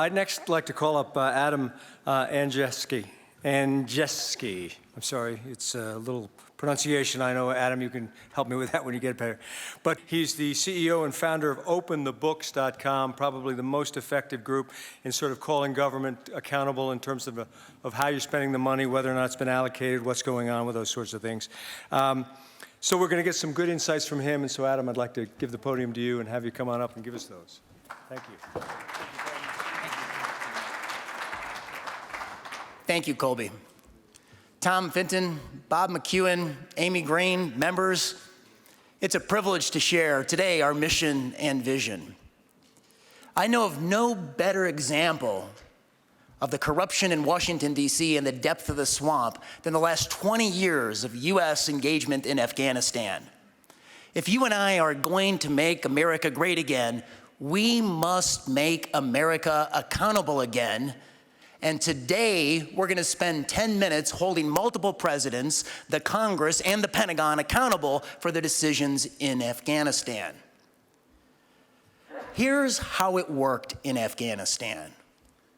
I'd next like to call up Adam Andrzejewski. I'm sorry, it's a little pronunciation. I know, Adam, you can help me with that when you get better. But he's the CEO and founder of OpenTheBooks.com, probably the most effective group in sort of calling government accountable in terms of how you're spending the money, whether or not it's been allocated, what's going on with those sorts of things. So we're going to get some good insights from him. And so, Adam, I'd like to give the podium to you and have you come on up and give us those. Thank you. Thank you, Colby. Tom Fenton, Bob McEwen, Amy Green, members, it's a privilege to share today our mission and vision. I know of no better example of the corruption in Washington, D.C. and the depth of the swamp than the last 20 years of U.S. engagement in Afghanistan. If you and I are going to make America great again, we must make America accountable again. And today, we're going to spend 10 minutes holding multiple presidents, the Congress, and the Pentagon accountable for their decisions in Afghanistan. Here's how it worked in Afghanistan.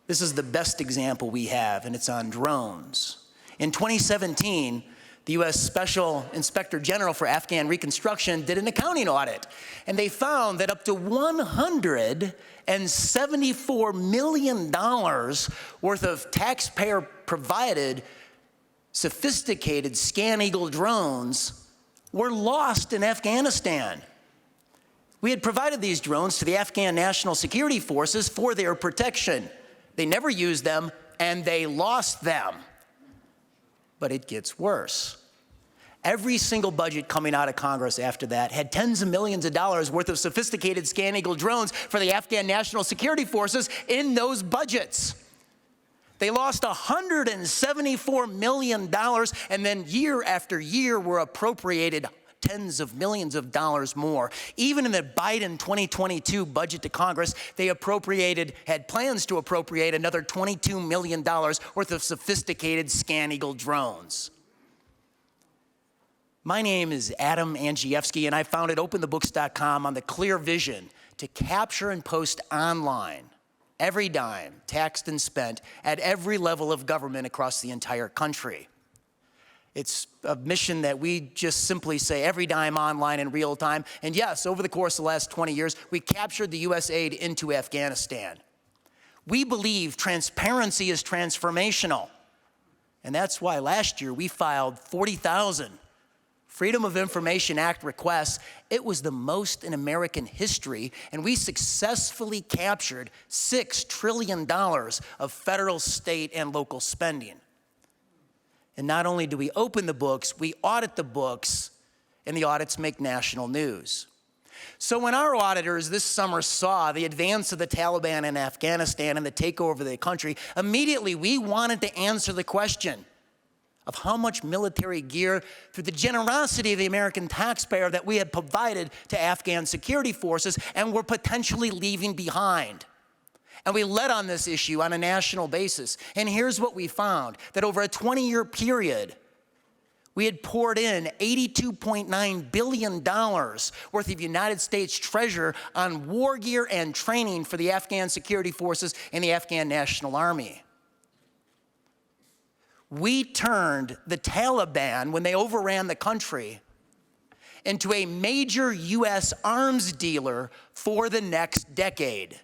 This is the best example we have, and it's on drones. In 2017, the U.S. Special Inspector General for Afghan Reconstruction did an accounting audit, and they found that up to $174 million worth of taxpayer-provided sophisticated Scan-Eagle drones were lost in Afghanistan. We had provided these drones to the Afghan National Security Forces for their protection. They never used them, and they lost them. But it gets worse. Every single budget coming out of Congress after that had tens of millions of dollars worth of sophisticated Scan-Eagle drones for the Afghan National Security Forces in those budgets. They lost $174 million, and then year after year were appropriated tens of millions of dollars more. Even in the Biden 2022 budget to Congress, they had plans to appropriate another $22 million worth of sophisticated Scan-Eagle drones. My name is Adam Andrzejewski, and I founded OpenTheBooks.com on the clear vision to capture and post online every dime, taxed and spent, at every level of government across the entire country. It's a mission that we just simply say every dime online in real time. And yes, over the course of the last 20 years, we captured the U.S. aid into Afghanistan. We believe transparency is transformational. And that's why last year we filed 40,000 Freedom of Information Act requests. It was the most in American history, and we successfully captured $6 trillion of federal, state, and local spending. And not only do we open the books, we audit the books, and the audits make national news. So when our auditors this summer saw the advance of the Taliban in Afghanistan and the takeover of the country, immediately we wanted to answer the question of how much military gear, through the generosity of the American taxpayer, that we had provided to Afghan security forces and were potentially leaving behind. And we led on this issue on a national basis. And here's what we found, that over a 20-year period, we had poured in $82.9 billion worth of United States treasure on war gear and training for the Afghan security forces and the Afghan National Army. We turned the Taliban, when they overran the country, into a major U.S. arms dealer for the next decade.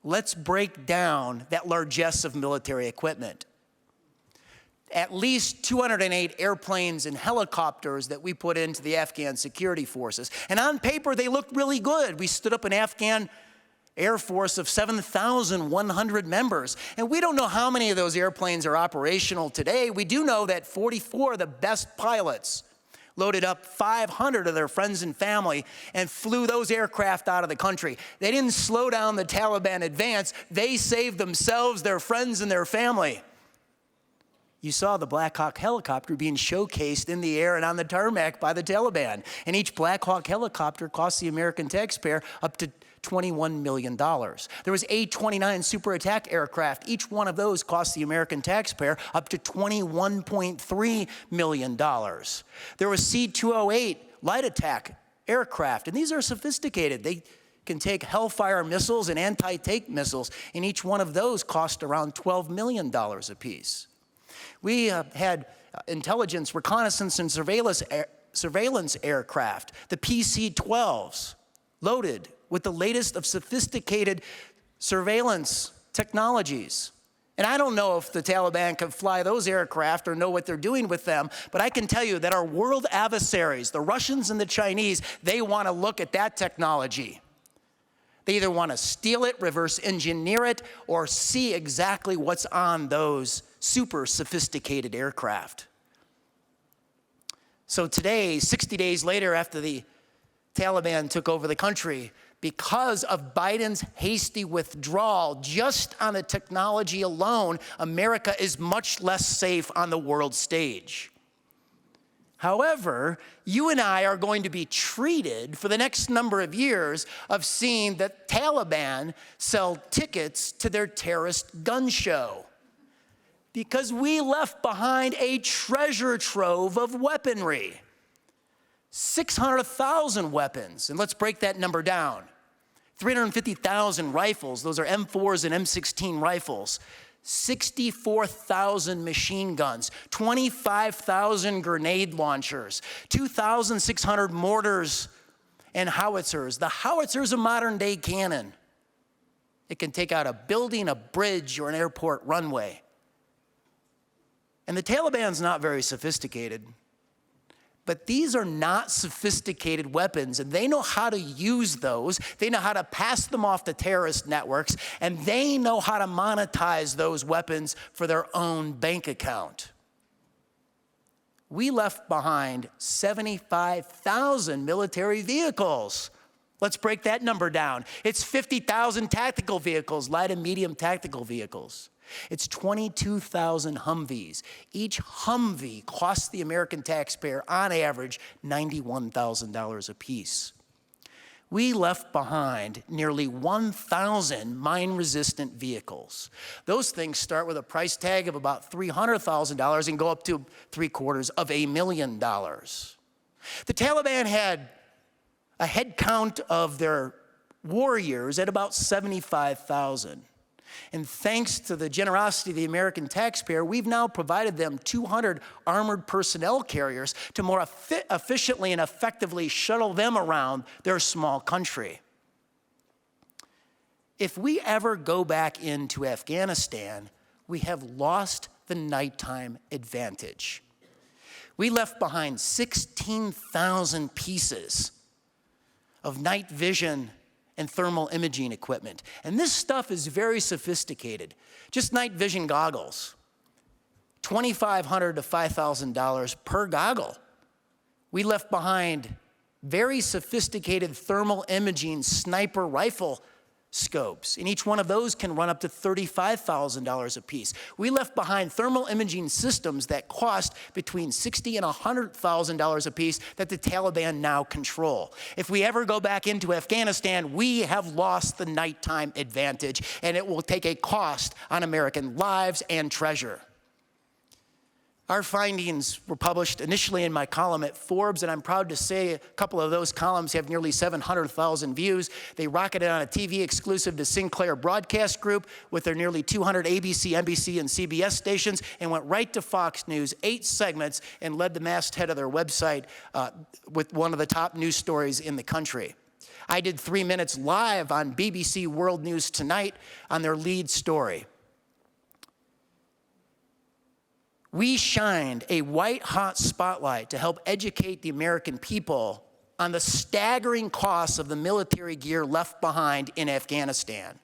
Let's break down that largesse of military equipment. At least 208 airplanes and helicopters that we put into the Afghan security forces. And on paper, they looked really good. We stood up an Afghan Air Force of 7,100 members. And we don't know how many of those airplanes are operational today. We do know that 44 of the best pilots loaded up 500 of their friends and family and flew those aircraft out of the country. They didn't slow down the Taliban advance. They saved themselves, their friends, and their family. You saw the Black Hawk helicopter being showcased in the air and on the tarmac by the Taliban. And each Black Hawk helicopter cost the American taxpayer up to $21 million. There was A-29 super attack aircraft. Each one of those cost the American taxpayer up to $21.3 million. There was C-208 light attack aircraft, and these are sophisticated. They can take Hellfire missiles and anti-tank missiles, and each one of those cost around $12 million apiece. We had intelligence, reconnaissance, and surveillance aircraft, the PC-12s, loaded with the latest of sophisticated surveillance technologies. And I don't know if the Taliban can fly those aircraft or know what they're doing with them, but I can tell you that our world adversaries, the Russians and the Chinese, they want to look at that technology. They either want to steal it, reverse engineer it, or see exactly what's on those super sophisticated aircraft. So today, 60 days later after the Taliban took over the country, because of Biden's hasty withdrawal, just on the technology alone, America is much less safe on the world stage. However, you and I are going to be treated for the next number of years of seeing the Taliban sell tickets to their terrorist gun show, because we left behind a treasure trove of weaponry. 600,000 weapons, and let's break that number down. 350,000 rifles, those are M4s and M16 rifles. 64,000 machine guns, 25,000 grenade launchers, 2,600 mortars and howitzers. The howitzer is a modern-day cannon. It can take out a building, a bridge, or an airport runway. And the Taliban's not very sophisticated. But these are not sophisticated weapons, and they know how to use those. They know how to pass them off to terrorist networks, and they know how to monetize those weapons for their own bank account. We left behind 75,000 military vehicles. Let's break that number down. It's 50,000 tactical vehicles, light and medium tactical vehicles. It's 22,000 Humvees. Each Humvee costs the American taxpayer, on average, $91,000 apiece. We left behind nearly 1,000 mine-resistant vehicles. Those things start with a price tag of about $300,000 and go up to $750,000. The Taliban had a head count of their warriors at about 75,000. And thanks to the generosity of the American taxpayer, we've now provided them 200 armored personnel carriers to more efficiently and effectively shuttle them around their small country. If we ever go back into Afghanistan, we have lost the nighttime advantage. We left behind 16,000 pieces of night vision and thermal imaging equipment. And this stuff is very sophisticated. Just night vision goggles, $2,500 to $5,000 per goggle. We left behind very sophisticated thermal imaging sniper rifle scopes, and each one of those can run up to $35,000 a piece. We left behind thermal imaging systems that cost between $60,000 and $100,000 a piece that the Taliban now control. If we ever go back into Afghanistan, we have lost the nighttime advantage, and it will take a cost on American lives and treasure. Our findings were published initially in my column at Forbes, and I'm proud to say a couple of those columns have nearly 700,000 views. They rocketed on a TV exclusive to Sinclair Broadcast Group with their nearly 200 ABC, NBC, and CBS stations, and went right to Fox News, 8 segments, and led the masthead of their website with one of the top news stories in the country. I did 3 minutes live on BBC World News Tonight on their lead story. We shined a white-hot spotlight to help educate the American people on the staggering costs of the military gear left behind in Afghanistan.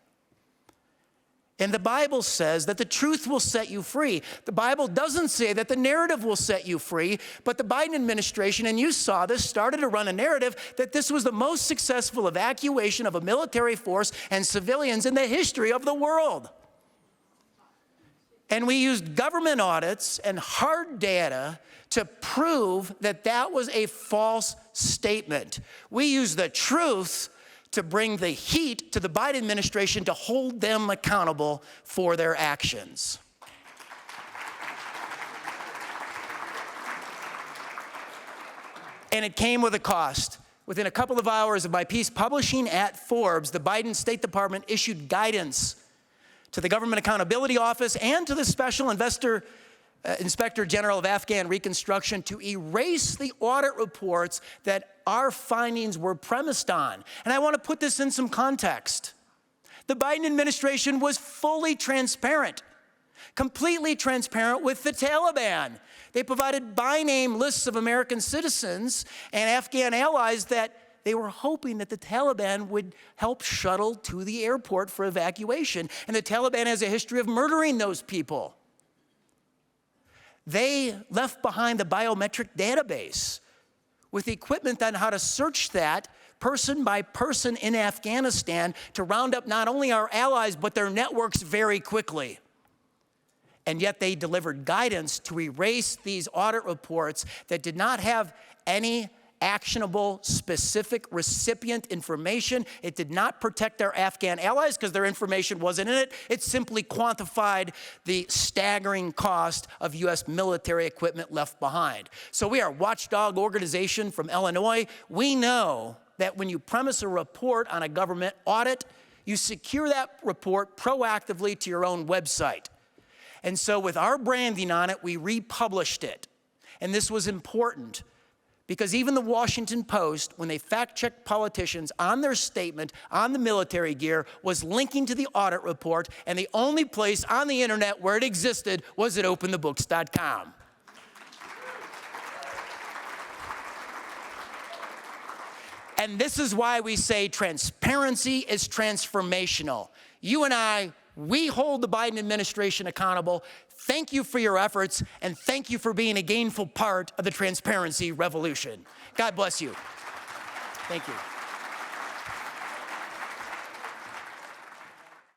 And the Bible says that the truth will set you free. The Bible doesn't say that the narrative will set you free, but the Biden administration, and you saw this, started to run a narrative that this was the most successful evacuation of a military force and civilians in the history of the world. And we used government audits and hard data to prove that that was a false statement. We used the truth to bring the heat to the Biden administration to hold them accountable for their actions. And it came with a cost. Within a couple of hours of my piece publishing at Forbes, the Biden State Department issued guidance to the Government Accountability Office and to the Special Inspector General of Afghan Reconstruction to erase the audit reports that our findings were premised on. And I want to put this in some context. The Biden administration was fully transparent, completely transparent with the Taliban. They provided by name lists of American citizens and Afghan allies that they were hoping that the Taliban would help shuttle to the airport for evacuation. And the Taliban has a history of murdering those people. They left behind the biometric database with equipment on how to search that person by person in Afghanistan to round up not only our allies, but their networks very quickly. And yet they delivered guidance to erase these audit reports that did not have any actionable, specific recipient information. It did not protect our Afghan allies because their information wasn't in it. It simply quantified the staggering cost of U.S. military equipment left behind. So we are a watchdog organization from Illinois. We know that when you premise a report on a government audit, you secure that report proactively to your own website. And so with our branding on it, we republished it. And this was important because even the Washington Post, when they fact-checked politicians on their statement on the military gear, was linking to the audit report, and the only place on the internet where it existed was at OpenTheBooks.com. And this is why we say transparency is transformational. You and I, we hold the Biden administration accountable. Thank you for your efforts, and thank you for being a gainful part of the transparency revolution. God bless you. Thank you.